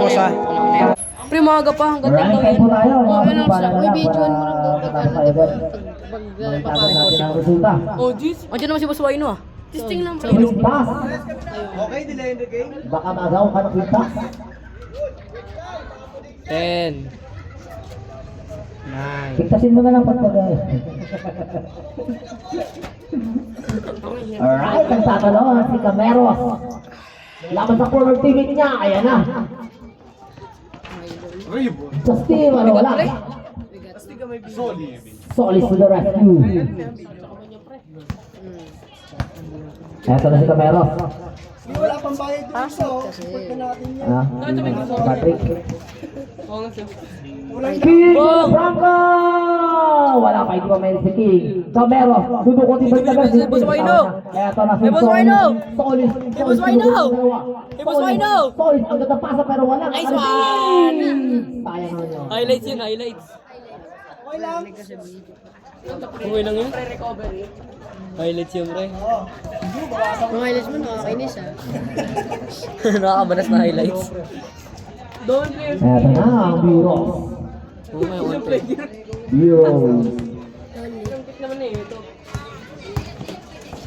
siya. Pre, maaga pa. Hanggang Running time gagawin. po tayo. Ano Para sa lang, videoan mo lang daw para pag tayo agad. papasok. natin ang resulta. Oh, jeez. Andiyan naman si Boss Wino ah. Testing lang po. Quintas. Baka magaw ka ng quintas. 10. 9. Quintasin mo na lang pagkagay. Alright, ang tatalon si Cameros. Laban sa corner teammate niya, ayan na. Justin, wala. Solis to the rescue. Eto na si Cameros. Wala pang bayad dito sa support na natin yan. Patrick. Oo nga siya. King Franco! Wala pa, hindi pa may si King. Cameros, dudukotin ba si Boss Wino! Eto na si Hey, Boss Wino! Solis. Hey, Boss Wino! Hey, Boss Wino! Solis, ang ganda pasa pero wala. Nice one! Sayang naman yun. Highlights yun, highlights. Okay lang. Okay lang yun. Highlights yun, pre. Mga highlights mo, nakakainis ah. Nakakabanas na highlights. Eto na ang Bureau. Oo nga, okay. Bureau.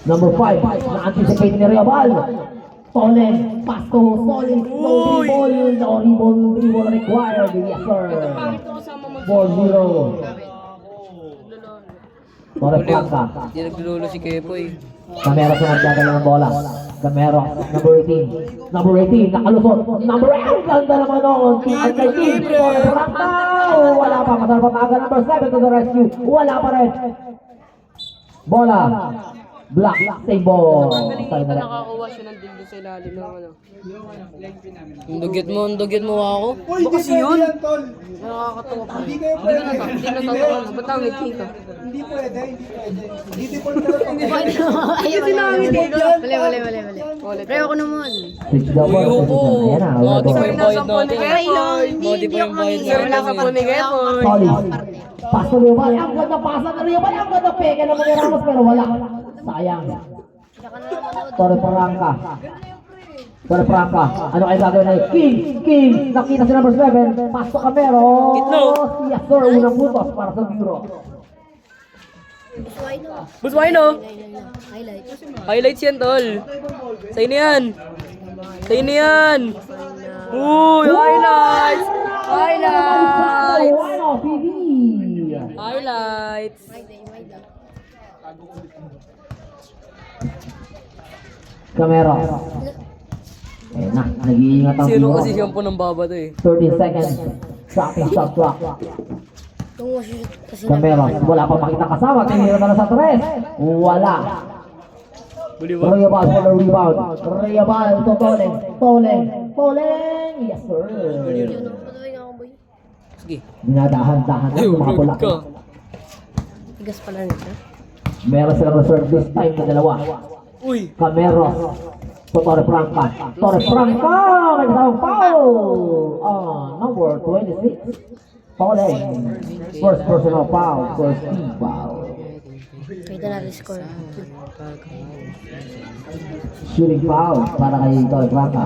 Number 5, na-anticipate ni Reabal. Tolen, Pasto, Solis, no dribble required. Yes, sir. 4-0. Torres Blanca. Hindi naglululo si Kepoy. Cameros na nagdadala ng bola. Cameros, number 18. Number 18, nakalusot. Number 8, ganda naman noon. At kay King, Torres Blanca. Wala pa, masarap pa aga. Number 7 to the rescue. Wala pa rin. Bola. Black, save ball. Side na rin. Nakakuha siya ng dildo sa ilalim ng ano. Ang dugyot mo ako. Uy, Baka hindi si yun. pwede yan, tol. Nakakatawa pa. Hindi kayo pwede. Hindi na tatawa. Ba't ang ngiti ka? Hindi pwede, hindi pwede. Hindi default na lang. Wala. Pre, ako naman. Switch the ball. Uyoko. Ayan na. Wala Modi pa ball. yung bayad natin. Modi pa Hindi yung bayad natin. Wala ka po ni Kepoy. Solid. Paso Riobal. Ang ganda pasa na Riobal. Ang ganda peke naman ni Ramos pero wala. Sayang. Torre Franca. Torre Franca. Ano kayo gagawin na King. King. Nakita si number 7. Paso Camero. Gitno. Yes sir. Unang putos para sa Bureau. Boss Wino! Highlights. Highlights yan, tol. Sa'yo na yan. Sa'yo na yan. Uy, highlights! Highlights! Ano? PD. Highlights! Camero. Ayun na. Nag-iingat ang Sino Bureau. kasi siyang po ng baba to eh. 30 seconds. Tracking shot clock. Kung mashoot kasi Camero. Wala pa makita kasama. Tinira na sa 3. Wala. Buliwan. Reabal for the rebound. Reabal to Toleng. Toleng. Yes sir. Sige. Dinadahan-dahan Ay, ng mga pula. ulog ka. Tigas pala nito. Meron silang reserve this time na dalawa. Uy! Camero. To Torre Franca. Torre Franca. May kasama foul. Number 26. Toleng. First personal foul. First team foul. Pwede natin score. Shooting foul para kay Torre Franca.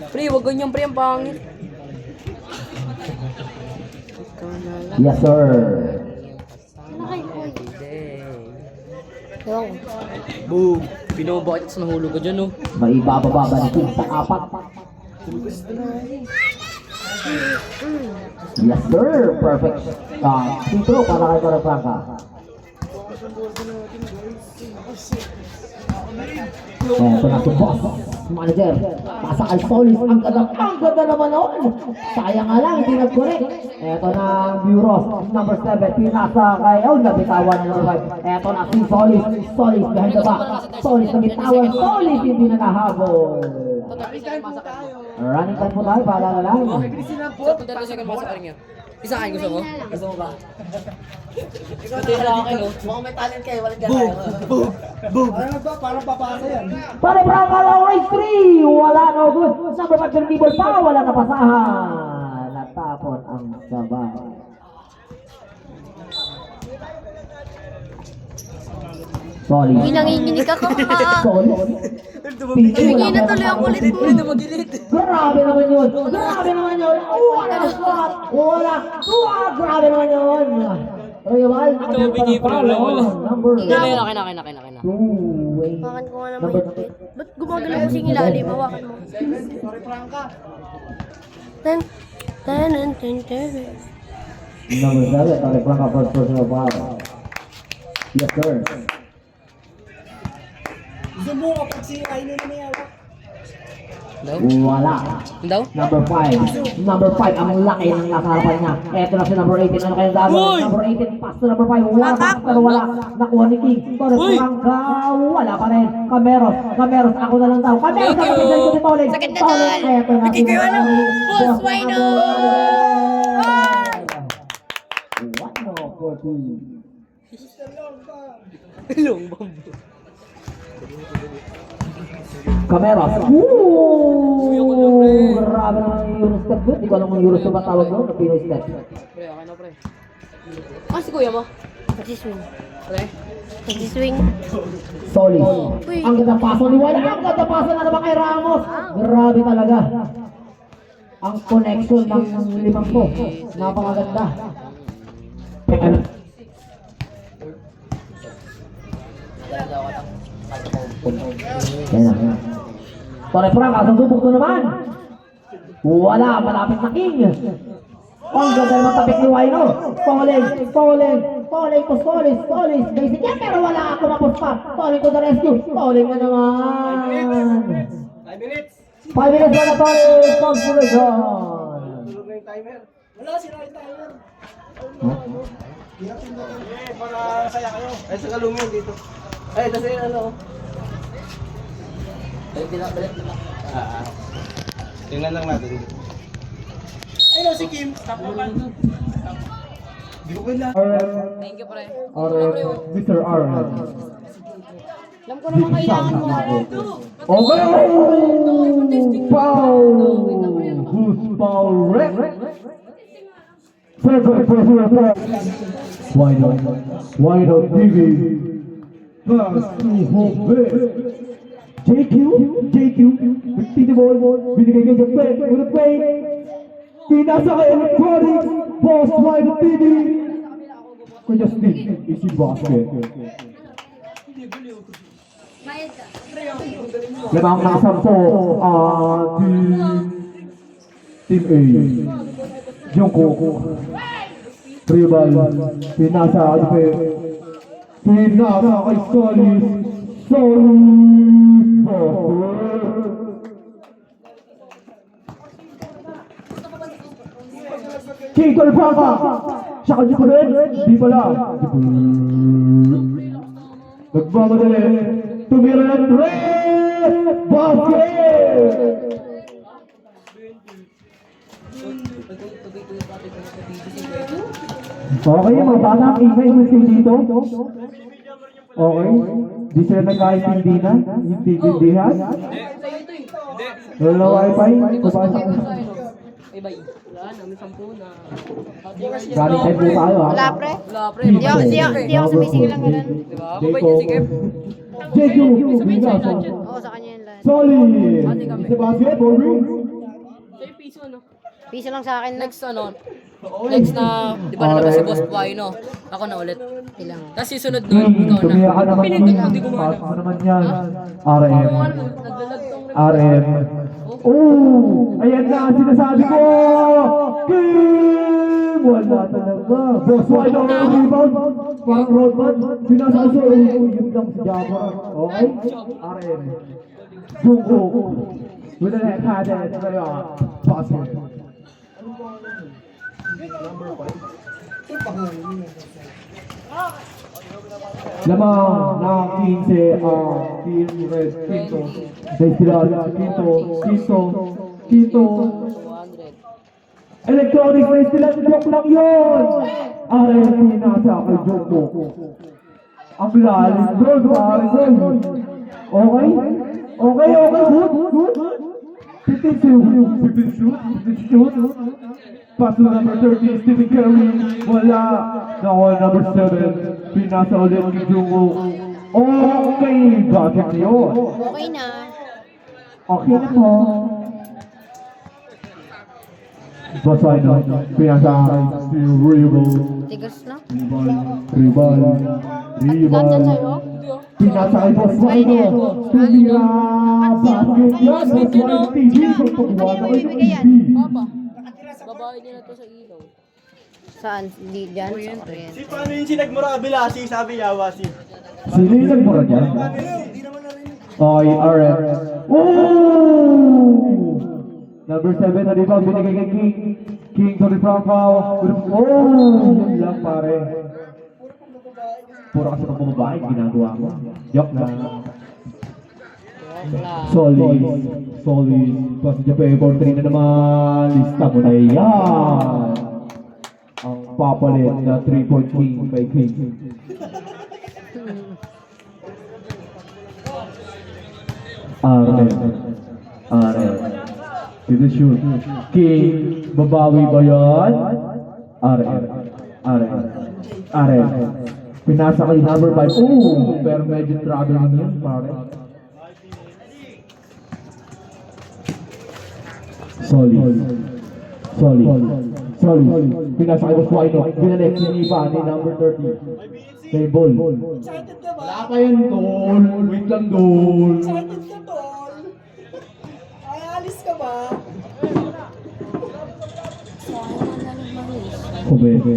Pre, wag ganyan pre, ang pangit. Yes sir. Ewan ko. Boom! Binabakit sa nahulog ka dyan oh. May ibababa ba ni King sa 4? Yes sir. Perfect. Free throw para kay Torre Franca. Eto na si boss. Manager. Pasa kay Solis. Ang ganda naman noon. Sayang nga lang. Hindi nag-correct. Eto na ang Bureau. Number 7. Pinasa kay nabitawan na number 5. Eto na si Solis. Solis behind the back. Solis nabitawan. Solis hindi na nahabol. Running time po tayo. Paalala lang. Punta na second pasok ka rin niya. Isa kayo gusto mo? Gusto mo ba? Punta na akin oh. Mukhang may talent kayo, walang gana. Ano ba? Parang papasa yan. Torre Franca long range 3. Wala no good. Number 5 dribble pa. Wala napasahan. Natapon ang sabay. Solid. Hindi nanginginig ako. Solid. Tumingin na tuloy ang kulit mo. Grabe naman yun! Grabe naman yun! Wala! Wala! Grabe naman yun! Royal, bigay pa rin, wala. Number Kaya. 2. Wait. Hawakan ko nga na mahigpit. Ba't gumagalaw mo sing ilalim? Hawakan mo. Sorry, Franca. Ten. Ten. Number 7, Tony Franca, first personal foul. Yes, sir. Gusto mo kapag si Aino na may hawak. Wala. Daw? Number 5. Number 5, ang laki ng nasa harapan niya. Eto na si number 18. Ano kayong gagawin? Number 18, pass to number 5. Wala pa, pero wala. Nakuha ni King. Torres Franca, wala pa rin. Cameros, ako na lang daw. Cameros, Thank you. kapatid ko si Pauling. Sakit na Pauling, tol. eto na si Bigay ko ano? Boss Wino! What no, 14. Long bambo. Cameras. Grabe naman yung Eurostep doon. Hindi ko alam kung Eurostep ba tawag doon o Pinoy step. Pre, okay na pre. Ah, si kuya mo? Nagsiswing. Pre. Nagsiswing. Solid. Uy. Ang ganda paso ni Wala. Ang ganda paso na naman kay Ramos. Grabe talaga. Ang connection ng limang ko. Napakaganda. Yan na. Torre Franca, sa subok na naman. Wala, malapit na King. Ang ganda naman tapik ni Wino. Falling to Solis. Basic yan, pero wala ako na post pa. Falling to the rescue. Falling na naman. 5 minutes. 5 minutes wala Solis. Consolation. Tulog na yung timer. Wala, sira yung timer. Para saya kayo. Ay, sa kalungin dito. Ay, kasi ano. Balik. Tingnan lang natin. Ay, no, si Kim. Stop naman. Di ko kailangan. Thank you pre. Mr. R. Alam ko naman kailangan mo. Okay! Foul! Who's foul? Red! Why not TV? Pass to home base. JQ, nagtiti ball, binigay kay Japan, with a play. Pinasa kay Electronics, boss wide of TV. Kaya Steve, easy basket. Lamang ng 10, Team A. Jungkook. Tribal, pinasa kay Solis. King Torre Franca. Siya kanji pa rin. Di pala. Nagmamadali. Tumira ng red. Basket! Okay, mga bata, ingay mo sila dito. Okay. Di sila nagkaintindi na. Intindihan. Wala wifi. Kupasa ko. Bye. Wala, namin 10 na. Galing tayo po tayo ha. Wala, pre. Wala pre. Di ako sumisingil lang ganun. Diba? Ako ba yung sige? JQ. Oo, sa kanya yun lang. Solid. Isa basket. Ball ring. Sa'yo piso no? Piso lang sa akin. Next na, di ba nalabas si Boss Wino? Ako na ulit. Ilang. Tapos susunod nun, ikaw na. Tumira ka naman. Pinindot mo, di ko Pass mana. mo naman yan. RM. Nagdalag tong RM. Oh! Ayan na ang sinasabi ko! Kim! Wala talaga. Boss Wino ang rebound. Parang roadman. Sinasabi ko. Yun lang si Java. Okay? RM. Jungkook. With an head-handed. Pass it. Lamang ng 15 Team Red Quinto. Dahil sila Quinto. 200. Electronics race sila. Joke lang yun. RFP nasa kay Joko. Ang lalim doon. Okay? Good. 15 shoot. Pass to number 30, Stephen Curry. Wala. Nakuha number 7. Pinasa ulit ni Jungkook. Okay, bakit yun? Okay na. Okay na po. Basta ito, pinasa si Rebel. Tigas na. Rebel. Lahat yan sa'yo? Pinasa kay Boss Wino. Tumira. Basket yan. Boss Wino TV. Pagpagawa na kayo ng TV. Papa, babae niya na to sa ilaw. Saan? Di dyan? Sa Oriente. Si paano yung sinagmurabila? Si sabi yawa si. Sino yung nagmura dyan? Hindi naman narinig. Okay, RF. Oh! Number 7 na di ba? Binigay kay King. King to the front row. Oh! Yun lang pare. Puro kasi pag bumabae, ginagawa ko. Yok na. Solid. Solid. Kasi dyan pa effort 3 na naman. Lista mo na yan. Ang papalit na 3-point King kay King. RF. Dito shoot. King, babawi ba yan? RF. Pinasa kay number 5. Oh, pero medyo traveling yun, pare. Solid. Pinasa kay Boss Wino. Binalik si Nipa ni number 30. Kay Ball. Excited ka ba? Wala pa yan, Dol. Wait lang, Dol. Excited ka, tol? Ay, alis ka ba? Kubebe.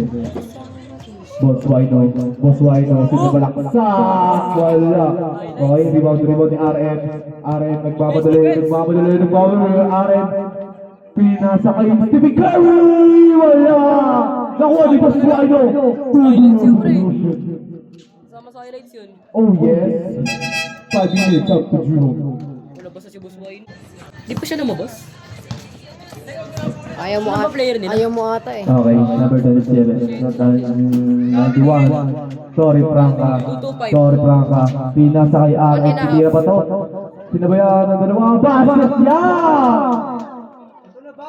Boss Wino, sino balaksak? Wala. Okay, rebound ni RM. RM, nagmamadali. RM. Pinasa kay Stevie Curry! Wala! Nakuha ni Boss Wino! Sama sa highlights yun. Oh yes! 5 minutes up to June. Wala ba sa si Boss Wine? Di pa siya lumabas? Ayaw mo Ano ba ata. player nila? Ayaw mo ata eh. Okay, number 27. 91. Sorry, Franca. 225. Pinasa kay RM. Titira pa to. Sinabayan ng dalawa. Basket yan!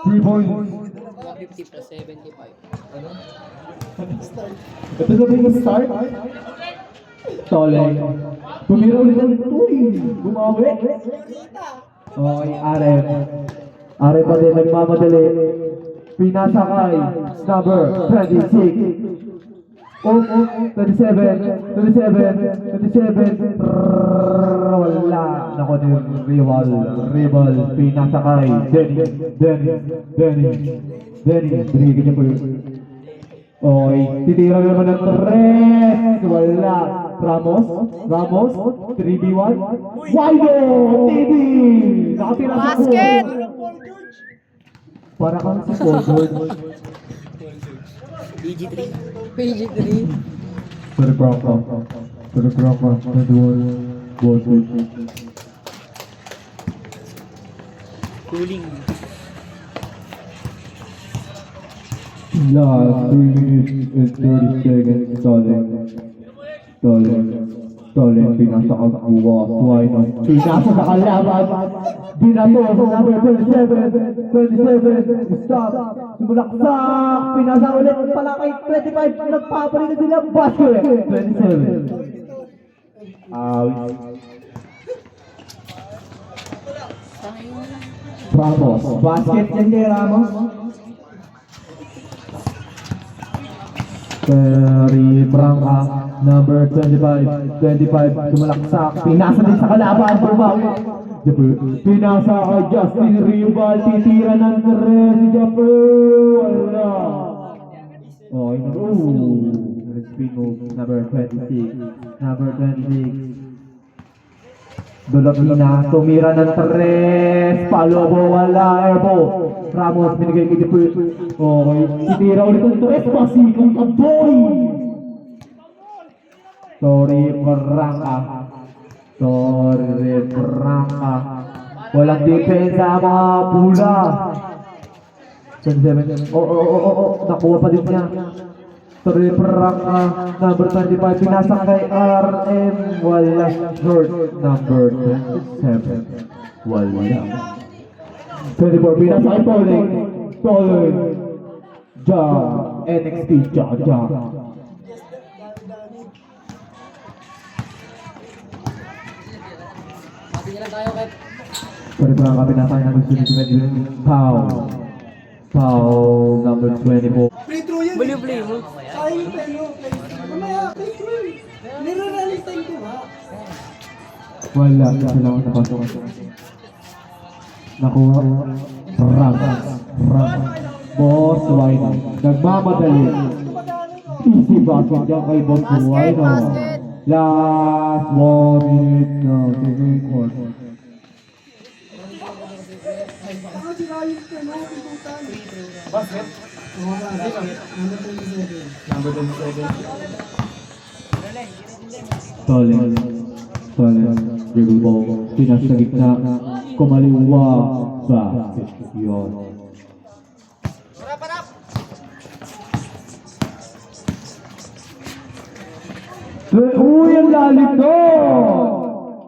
3 points. 50 plus 75. Ito na ba yung start? Toleng. Tumira ulit ng tuy. Gumawi. Okay, RM. RM pa din nagmamadali. Pinasa kay number 26. Oh, 27. Wala. Nako ni Rival. Pinasa kay Denny. Binigyan niya po yun. Okay, titira naman ng tres. Wala. Ramos. 3v1. Wide! TD! Nakatira sa Basket! Para kang si Paul George. PG3. PG3. Pero Broca. Paul George. Cooling. Last 3 minutes and 30 seconds. Toleng, pinasa ka sa Boss Wino. Pinasa sa kalaban. Binato sa number 27. Stop. Sumulaksak. Pinasa ulit pala kay 25. Nagpapalit na sila. Basket. 27. Ramos. Basket yan kay Ramos. Terry Branca, number 25, sumalaksak, pinasa din sa kalaban, bumawi. Pinasa kay Justin Rival, titira ng tres, si Japper, wala. Okay, spin move, number 26. Dolokina, tumira ng tres, Palobo, wala, elbow. Ramos, binigay kay Japper. Okay, titira ulit ng tres, pasikang kaboy. Sorry, Branca. Walang depensa mga pula. 27. Nakuha pa din niya. Sorry, Branca. Number 25. Pinasang kay RM. Wala. Short. Number 27. Wala. 24. Pinasang kay Toleng. Ja. NXT. Ja. Sabi nila tayo kay Sorry po lang kami nasa ng Pau. Pau number 24. Free throw yan. Baliw play mo. Sayang yung play mo. Mamaya, free throw eh. Nire-rally time ko nga. Wala, kasi lang ako napasok. Nakuha. Rank. Boss Wino. Nagmamadali. Easy basket dyan kay Boss Wino. Last 1 minute na. Second quarter. Ako si Ryan ko, no? Pinutan. Basket? Number 27. Solid. Dribble ball. Pinas sa gitna. Kumaliwa. Basket. Yun. Uy, ang lalim to!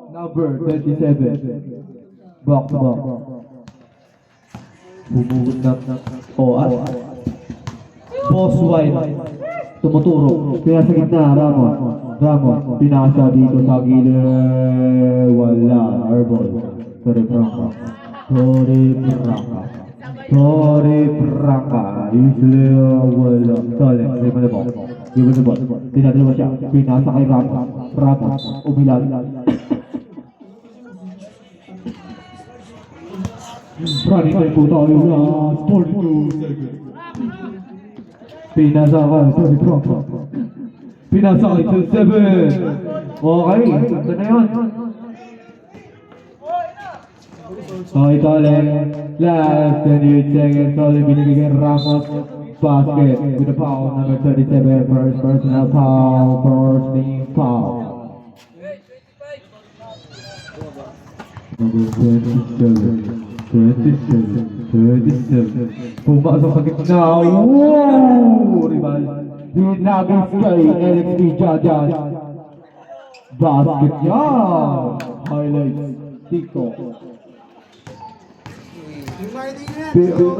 Number 27. Back to back. Bumugot na. At Boss Wine. Tumuturo. Pinasa gitna. Ramos. Pinasa dito sa gilid. Wala. Airball. Sorry, Franca. Usually, wala. Solid. Give me the ball. Tinadala mo siya. Pinasa kay Ramos. Umilag. Running time po tayo last 42 seconds. Pinasa kay, sorry, Franca. Pinasa kay 27. Okay, ito na yun. Okay, Tole. Last 28 seconds. Tole, binigay kay Ramos. Basket with a foul, number 37, first personal foul, first team foul. Number 27. Pumasok sa gitna. Woo! Ribal. Hinagis kay LXP Jajan. Basket yan. Highlights. TikTok.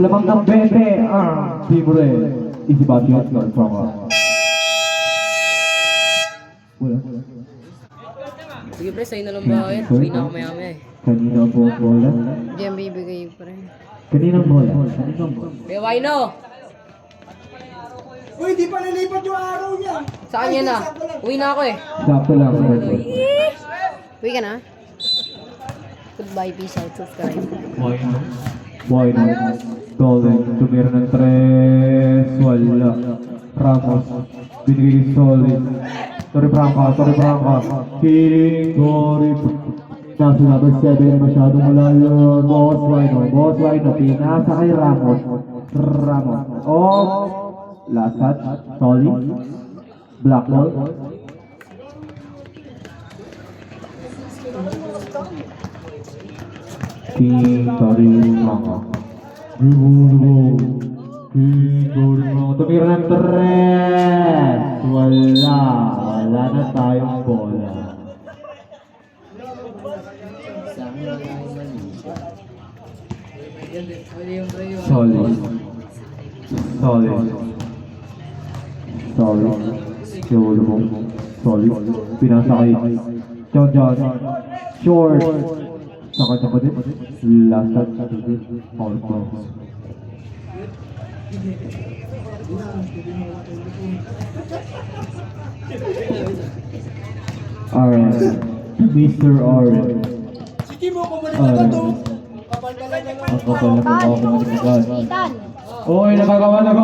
Lamang ng 20. Timbre. Easy basket. From wala. Sige pre, sa'yo na lang ba yan? Uwi na ako maya-maya eh. Kanina po bola. Hindi ang bibigay pre. Kaninang bola. Kaya Wino! Uy, di pa nilipat yung araw niya. Saan yan na? Uwi na ako eh. Sakto lang. Uwi ka na? Goodbye, peace out, subscribe. Why not? Golden. Tumira ng 3. Wala. Ramos. Binigay solid. Sorry Franca. Kidding. Sorry. Nasa number 7. Masyadong malayo. Boss Wino. Pinasa kay Ramos. Last touch. Solid. Black ball. Sorry Franca. Tumira ng 3. Wala na tayong bola. Solid. Pinasa kay John. Short. Saka pa din. Last touch. All cross. Alright. Mr. Orange. Sige mo, kumalik na to. Kapal talaga naman. Ang kapal na pagkakakumanikagad. Ethan! Okay, nakagawa. Sino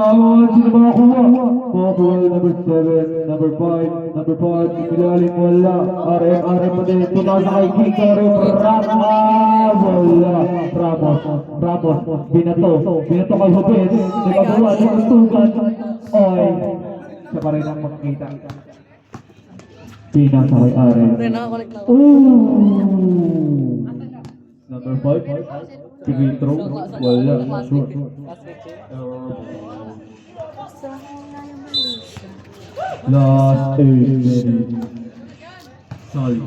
ba nakuha? Kukuha number 7, number 5, number 5. Ilalim wala. RM pa din. Tumasa kay Kiko rin. Wala. Ramos. Binato kay Hubin. Nagagawa ng gustugan. Oy. Siya pa rin ang makikita. Pinasa kay RM. Pre, nakakonect na ako. Ooh. Number 5. Bigay throw. Wala. Short. Last 8 minutes. Solid.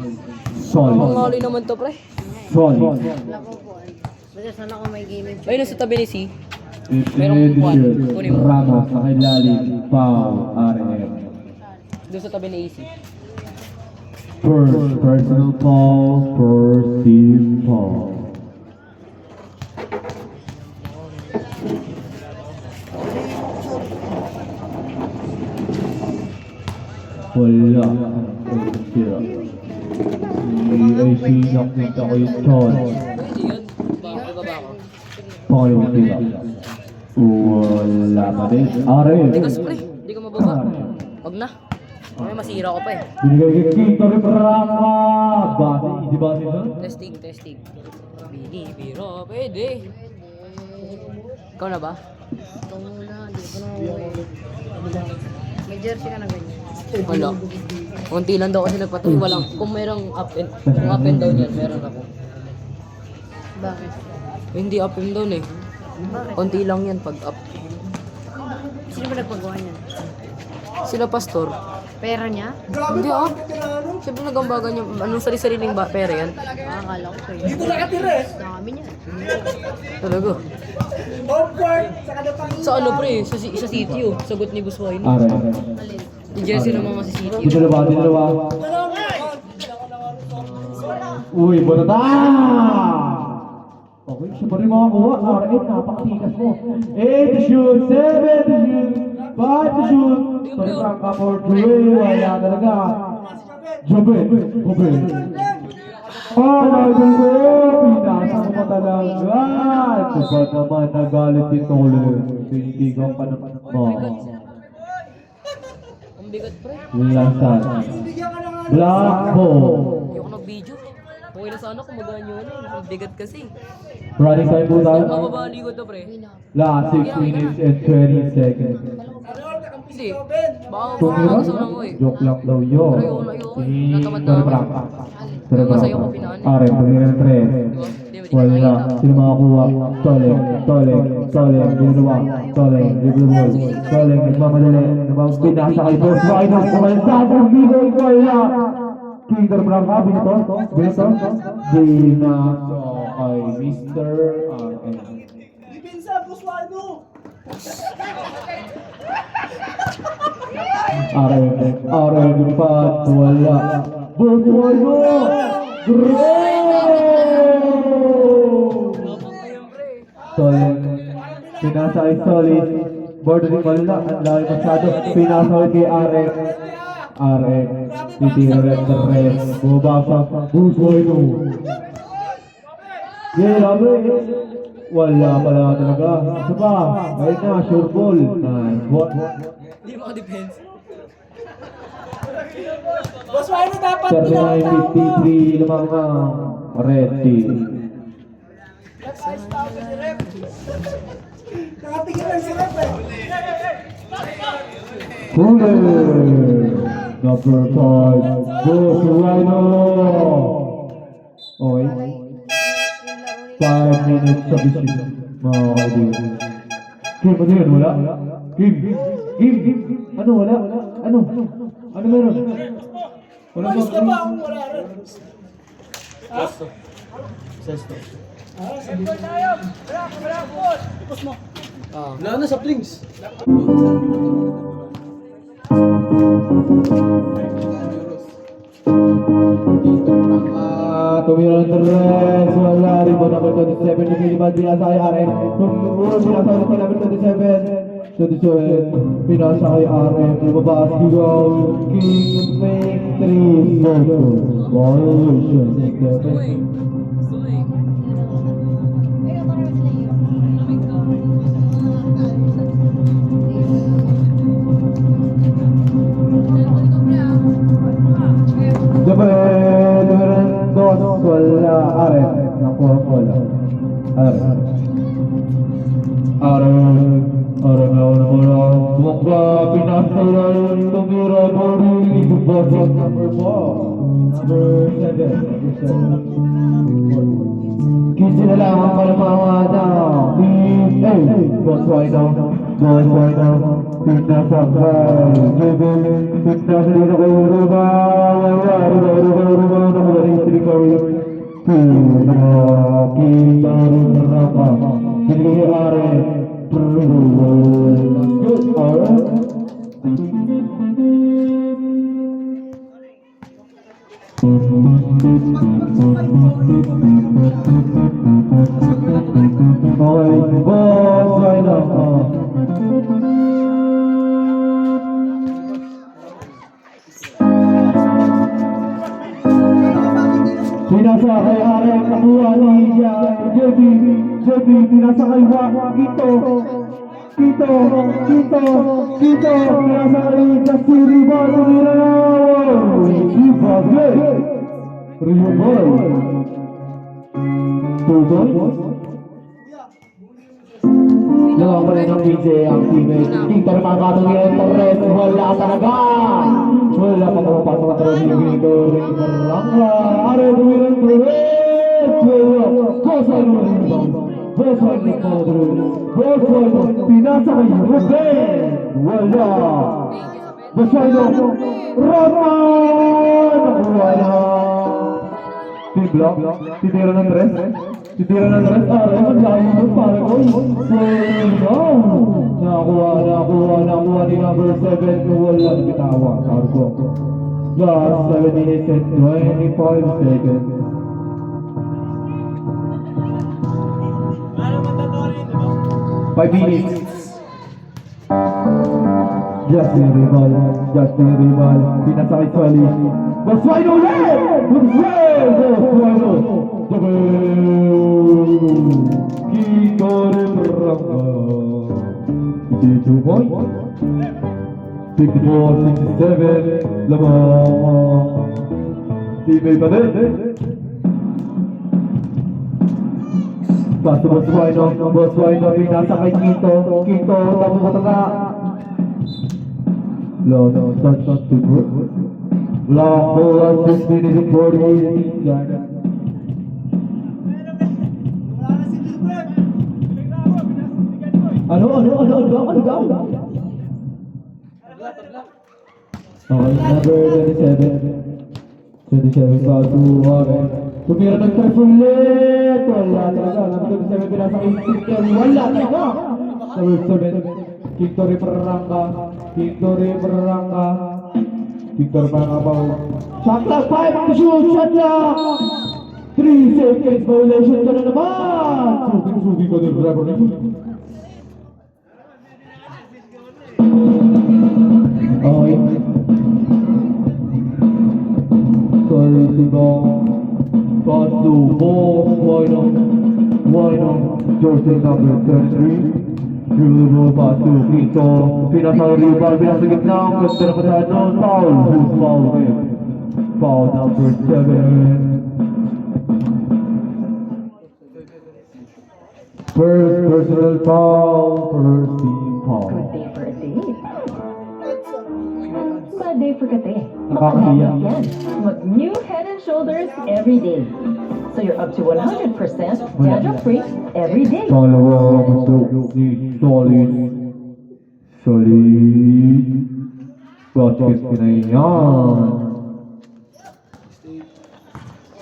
Pangali naman to pre. Solid. Naku po. Basta sana kung may gaming Ay, nasa tabi ni C. Merong buwan. Kunin mo. Ramos sa kilalim. Foul. RM. Doon sa tabi ni AC. First personal foul. First team foul. Wala. Sira. AC nakita ko yung shot. Pwede yun. Baba ako. Pangalawang tira. Wala pa din. Are. Tigas pre, hindi ko mababa. Wag na. May masira ko pa eh. Binigay kay King Torre Brava. Base, easy base na. Testing. Binibiro, pwede. Ikaw na ba? Ito muna, hindi ko na uuwi. May jersey ka na ganyan. Wala. Kunti lang daw kasi nagpatuloy. Walang, kung merong up and down yan, meron ako. Bakit? Hindi up and down eh. Bakit? Konti lang yan pag up. Sino ba nagpagawa niyan? Sila pastor. Pera niya? Hindi ah. Siyempre nagambagan yung anong sari-sariling pera yan. Akala ko kayo. Dito nakatira eh. Dami niya. Talaga. Home court, sa kadapang Sa ano pre, sa sitio. Sagot ni Boss Wayne. Are. Alin? Yung jersey ng mga sa sitio. Dito dalawa. Uy, bonata! Okay, siya pa rin makakuha. R8, napakatikas mo. 8 to shoot, 7 to shoot, 5 to shoot. Torang ka for 3, wala talaga. Jobin. Idol ko, pinasa ko pa talaga. Ito ba naman nagalit din tuloy. Tinitigang pa naman mo. Ang bigat pre. Lansan. bigyan ka na nga. Black ball. Ayoko nag-video. Okay na sana kung magaan yun. Ang bigat kasi. Running time po tayo. Mababali ko to pre. Last 6 minutes and 20 seconds. Hindi. Baka Tumira? gusto ko lang ko eh. Joke lang daw yun. Ayoko. Natamad na ako. Pero Masaya ko pinaan eh. Are, tumira ng 3. Diba? Di ba Wala. Sino makakuha? Toleng. Binuwa. Toleng. Nagmamadali. Pinasa kay Boss Rhino. Kumalsad ang bigay ko. King Torre Brava. Binato. Binasa kay Mr. RM. Dipinsa, Buswaldo. RM lipat. Wala. Boss Rhino. Solid. Pinasa kay Solid. Bordering wala. Ang laki masyado. Pinasa kay RM. Titira rin the rest. Bumabasa. Busoy no. Grabe. Wala pala talaga. Ito ba? Ayun na. Sure ball. Nice. What? Hindi mo ka-defense. Buswaldo dapat pinaka. 39-53 lamang ang red team. Nag-ice foul si Rep. Nakatingin lang si Rep eh. Cooler. Number 5. Boss Rhino. Okay. 5 minutes sa bisis. Mga kaibigan. Kim, ano yun? Wala? Kim. Ano wala? Ano meron? Wala ba? Ayos ka ba kung wala rin? Ha? Sesto. Sabi ko tayo. Wala, boss. Ipos mo. Wala na sa Plings. Tumira ng Torres, wala rin po number 27, lumilipad pinasa kay RM. Pinasa kay number 27, pinasa kay RM. Lumabas, Higaw, King, Fake, 3, Violation, 7. Wala, RM. Nakuha ko wala. RM na wala. Tumakba, pinasa yun. Tumira, Bori, Bubasag, number 7. Kisi na lang ang palamawada. Boss Rhino. Pinasa kay Jebel. Pinasa dito kay Ruba. Ruba. Nakawaring si Ricardo. Kita rin raka. Hindi are. Good are. Okay, Boss Rhino. nakuha ni JB, pinasa kay Kito, pinasa kay Justin Rival, tumira na, Rival, Tugon, nagawa rin ng DJ ang teammate. Dito naman katungin, Torres, wala talaga. Wala pa pumapasok ang Torres, dito rin marangka. Are, tumiran Torres. Bosay mo rin ba? Bosay ni Padre. Bosay mo, pinasa kay Ruben. Wala. Bosay mo, Roman. Nakuha na. Team block, titira ng dress. Are, maglayo mo para ko. Nakuha ni number 7 kung wala bitawan. Argo. Last 7 minutes and 25 seconds. Ano mandatory, di ba? 5 minutes. Justin Rival, pinasakay Sally. Boswino ulit! Boswino! Kiko Ribaranga. 2 point. 54-67. Lamang. Teammate pa din. Pass to Boswino, pinasakay Kito, tapos matanga. Low, touch to work. Long ball, 6 minutes and 48 seconds. Wala na si Gilbert. Pinaglawa, pinasasigan mo eh. Ano daw? Okay, number 27 pa to Warren. Tumira ng tres ulit. Wala talaga. Number 27 pinasakay Kito. Wala talaga. Number 7. Victory Barranca. Victor Barranca. Shot clock 5 to shoot. Shot clock 3 seconds. Violation ka na naman. Sugi ko din driver na. Okay. Sorry, Sigong. Pass to Boss. Why not? Jersey number 33. Dribble ball pass to Kito. Pinasal Rival, pinasa gitna. Ang ganda na pasaan nun. Foul. Who's foul with? Foul number 7. First personal foul. First team foul. Good day for a date. Bad day for kate. Nakakahiya. Yan. Mag-new Head and Shoulders every day. So you're up to 100% dandruff-free every day. Pangalawa gusto ni Solid. Basket kinayan.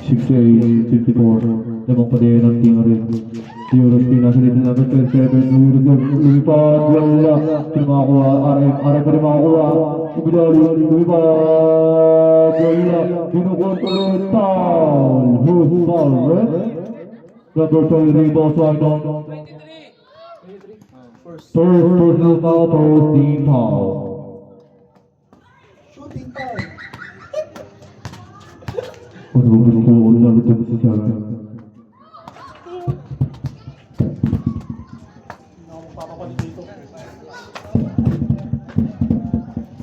68-54. Lamang pa din ang team rin. Euros pinasa dito na 27. Lumipad. Wala. Pinamakuha. RM pa rin makakuha. Ibidali. Lumipad. Wala. Pinukontrol. Foul. Who's foul, right? Number 2 rebound. First personal foul. First team foul. Shooting time. Ano ba pinukuha na ito sa Sarah?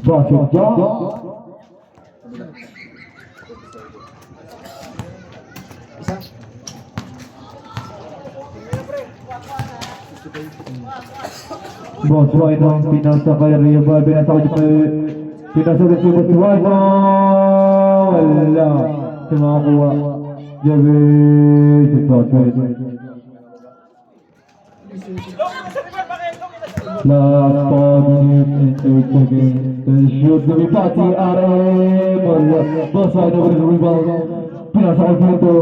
Basket jump. Boss White ang pinasa kay Rival, pinasa ulit si Boss White. Wala. Tumakuha. Javi. Si Boss White. Last 5 minutes and 8 seconds. The shoot na may pati. Wala. Boss White over the rebound. Pinasa kay Kito.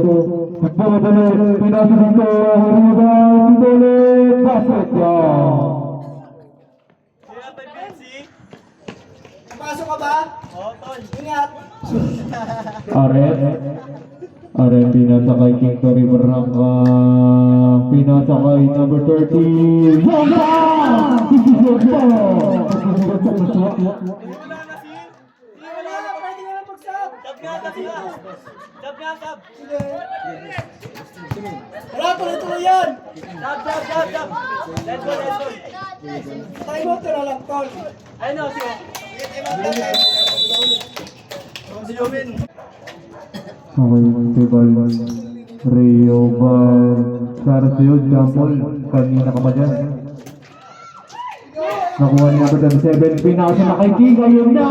Nagbabadali. Pinasa dito. Rebound. Dito. Basket jump. Napasok ka ba? Oo, tol. Ingat. RM pinasa kay Kito Ribaranga. Pinasa kay number 30. Yamba! Wala na, pwede na lang mag-stop. Wala, tuloy-tuloy yan! Jab! Let's go! Time out na lang, Tol. Ayun na, siya. Si Jomin. Okay, Tibal, Rio, Bal, Sarasio, Jampol, kanina ka ba dyan? Nakuha niya ito 7, pinasa na kay Kika, yun na!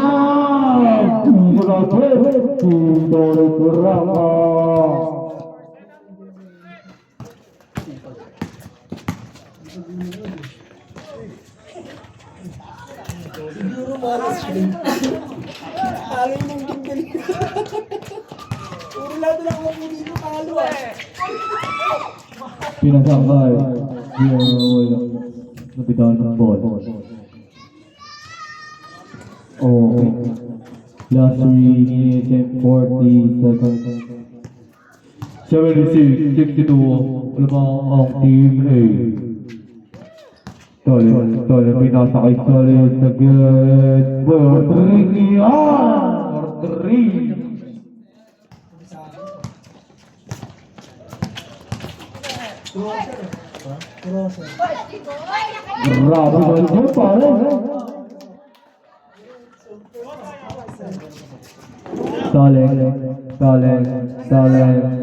Siguro maras siya. Talo yung mong galing. Puro lahat na lang ako dito, talo ah. Pinasangkay, wala, nabitawan ng ball. Okay. Last 3 minutes and 40 seconds. 76, 62. Wala ba ang team A? Solid, pinasa kay Solid. Agad. Bordering yan! Bordering! Grabe naman yun, pare. Solid.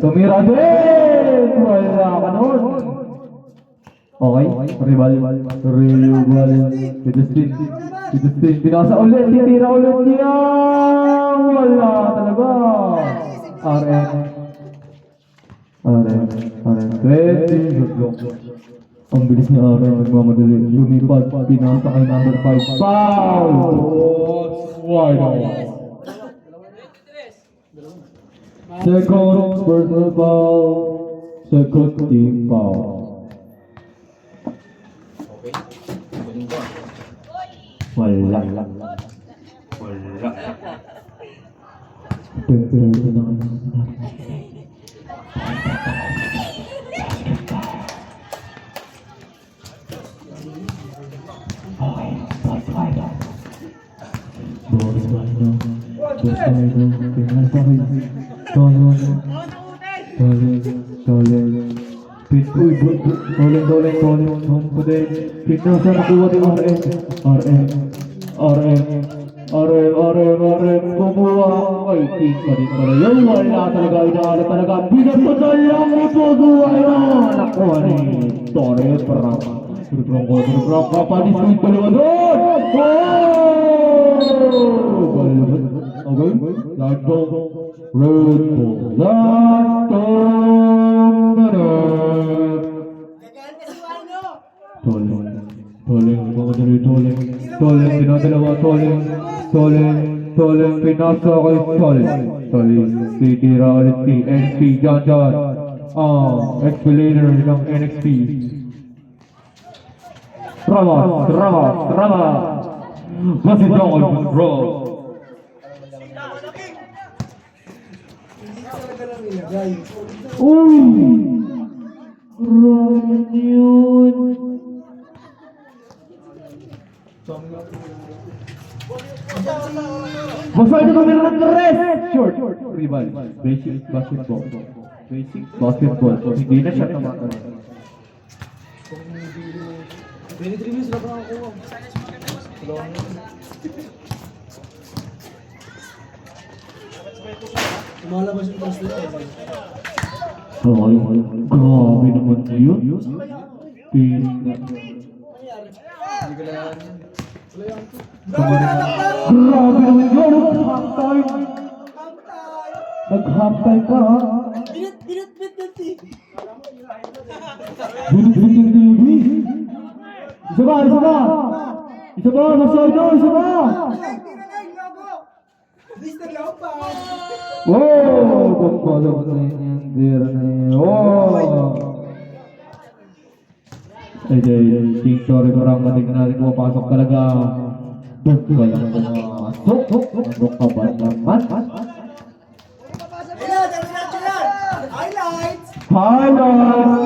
Tumira din! Wala ka nun. Okay, rival. Pidustin. Binasa ulit, titira ulit niya. Wala talaga. RN. 20. Ang bilis ni RN, nagmamadali. Lumipad, pinasa kay number 5. Foul! Wide out. Second personal foul. Second team foul. Wala. Pero na okay, Boris Baino, tingnan pa kayo. Solid. Pinasa nakuha ni RM. Kumuha kay King pa din pala. Yung wala talaga, inaala talaga. Pinatutal lang ni Pogo. Ayun, nakuha ni Torres. Parang kapalis pa naman doon. Okay, last ball. Red ball. Last ball. Toling, dinadalawa, Toling, pinasa kay Toling, titira ulit si NXT, John, ex-leader ng NXT. Rama. Kasi John, Rama. Uy! Rama yun. Basta ito kami ng rest! Short! Rival. Basic basketball. So, hindi na siya tumakas. 23 minutes na pa ako. Lumalabas yung post nito. Grabe naman na yun. Grabe naman yun. Nag-half time ka ha. Binit. Isa ba? Masay doon, isa ba? Mr. Lomba! Oh, pagpalog na yan, dear na yan. Oh! King Torre parang matignan natin kung papasok talaga. Doon ka lang pumasok. Ano ka ba naman? Highlights!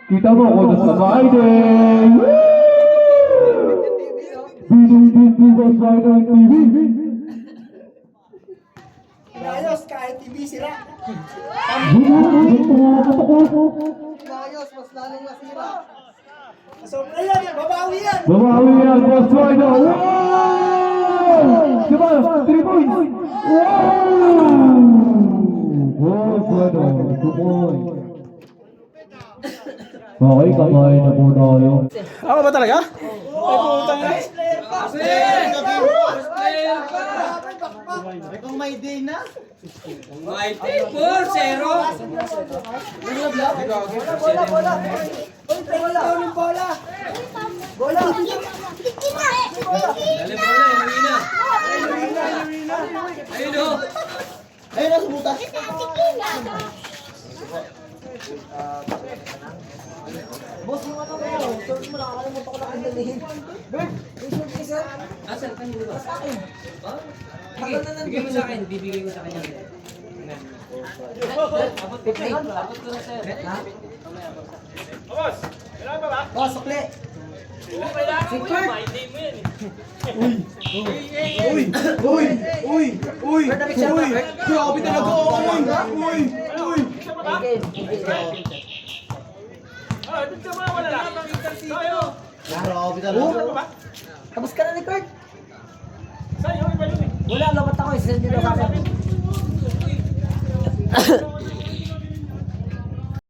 Kita mo ako na sabay din! Biding sa Friday TV! Inayos kahit hindi sira. Inayos, mas lalong nasira. Sobra yan, babawi yan. Babawi yan, boss rider. Wow! Diba? 3 points. Wow! Boss rider, 2 points. Okay, kamain na po tayo. Ako ba talaga? Ay, putang na. Kung may day na. May table, zero. Bola. Uy, bola. Bola. Bola. Dali bola, Irina. Ayun o. Ayun na, sumuta. Boss, yung ano mo, search mo, nakakalimutan ko na ang dalihin. Bert, yung isa. Asan ka nyo ba? Sa akin. Bigay mo sa akin, bibigay ko sa kanya. Abot ko na sir. Boss, sukli. Uy! Grabe talaga ako! Uy! Grabe talaga. Tapos ka na ni Kurt? Wala, lamat ako. Isend nyo na sa akin.